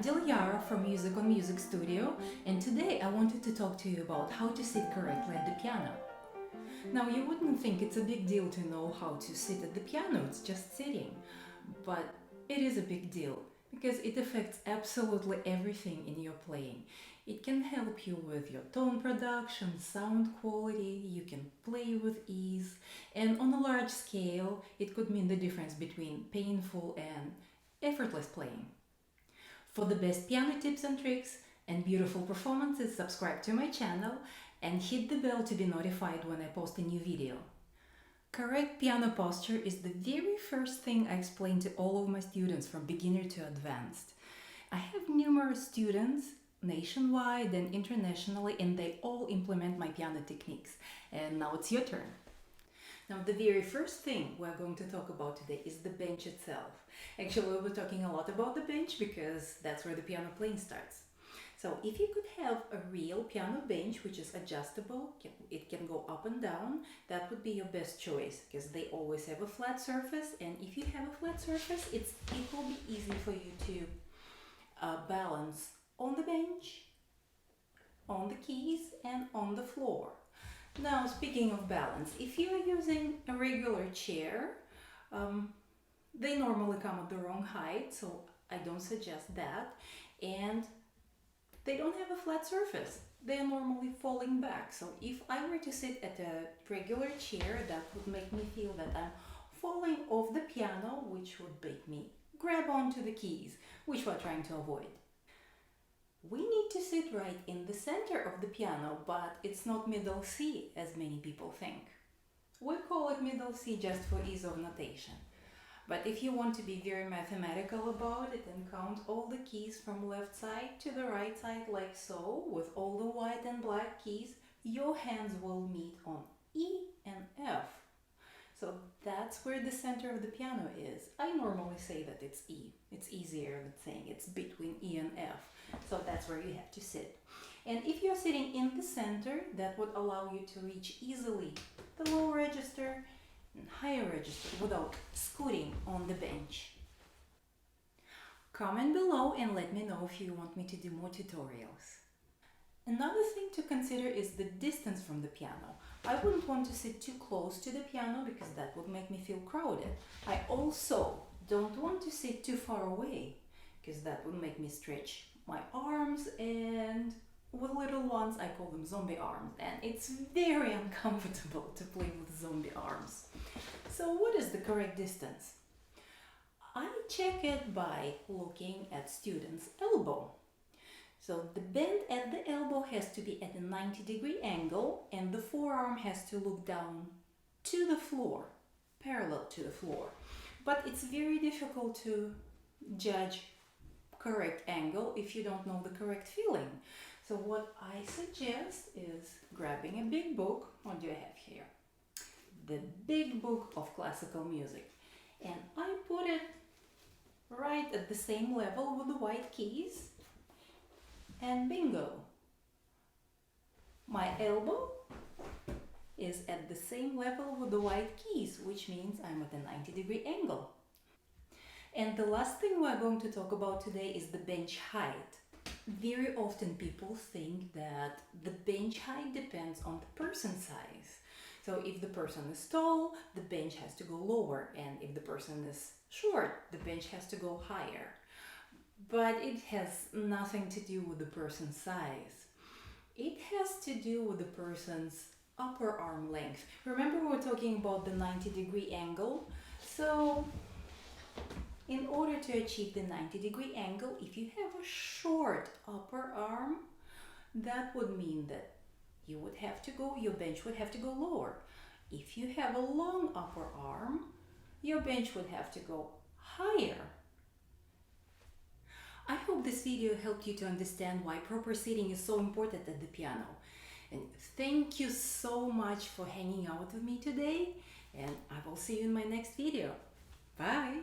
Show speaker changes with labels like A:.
A: Dilyara from Music on Music Studio, and today I wanted to talk to you about how to sit correctly at the piano. Now, you wouldn't think it's a big deal to know how to sit at the piano, it's just sitting. But it is a big deal because it affects absolutely everything in your playing. It can help you with your tone production, sound quality, you can play with ease, and on a large scale, it could mean the difference between painful and effortless playing. For the best piano tips and tricks and beautiful performances, subscribe to my channel and hit the bell to be notified when I post a new video. Correct piano posture is the very first thing I explain to all of my students from beginner to advanced. I have numerous students nationwide and internationally, and they all implement my piano techniques. And now it's your turn. Now, the very first thing we're going to talk about today is the bench itself. Actually, we'll be talking a lot about the bench because that's where the piano playing starts. So if you could have a real piano bench which is adjustable, it can go up and down, that would be your best choice because they always have a flat surface, and if you have a flat surface, it will be easy for you to balance on the bench, on the keys, and on the floor. Now, speaking of balance, if you are using a regular chair, they normally come at the wrong height, so I don't suggest that. And they don't have a flat surface. They are normally falling back. So if I were to sit at a regular chair, that would make me feel that I'm falling off the piano, which would make me grab onto the keys, which we're trying to avoid. We need to sit right in the center of the piano, but it's not middle C as many people think. We call it middle C just for ease of notation. But if you want to be very mathematical about it and count all the keys from left side to the right side like so, with all the white and black keys, your hands will meet on E and F. So that's where the center of the piano is. I normally say that it's E. It's easier than saying it's between E and F. So that's where you have to sit. And if you're sitting in the center, that would allow you to reach easily the low register and higher register without scooting on the bench. Comment below and let me know if you want me to do more tutorials. Another thing to consider is the distance from the piano. I wouldn't want to sit too close to the piano because that would make me feel crowded. I also don't want to sit too far away because that would make me stretch my arms, and with little ones I call them zombie arms, and it's very uncomfortable to play with zombie arms. So what is the correct distance? I check it by looking at student's elbow. So the bend at the elbow has to be at a 90-degree angle, and the forearm has to look down to the floor, parallel to the floor. But it's very difficult to judge correct angle if you don't know the correct feeling. So what I suggest is grabbing a big book. What do I have here? The Big Book of Classical Music. And I put it right at the same level with the white keys. And bingo! My elbow is at the same level with the white keys, which means I'm at a 90-degree angle. And the last thing we're going to talk about today is the bench height. Very often people think that the bench height depends on the person's size. So if the person is tall, the bench has to go lower, and if the person is short, the bench has to go higher. But it has nothing to do with the person's size. It has to do with the person's upper arm length. Remember we were talking about the 90-degree angle? So in order to achieve the 90-degree angle, if you have a short upper arm, that would mean that your bench would have to go lower. If you have a long upper arm, your bench would have to go higher. I hope this video helped you to understand why proper sitting is so important at the piano. And thank you so much for hanging out with me today, and I will see you in my next video. Bye!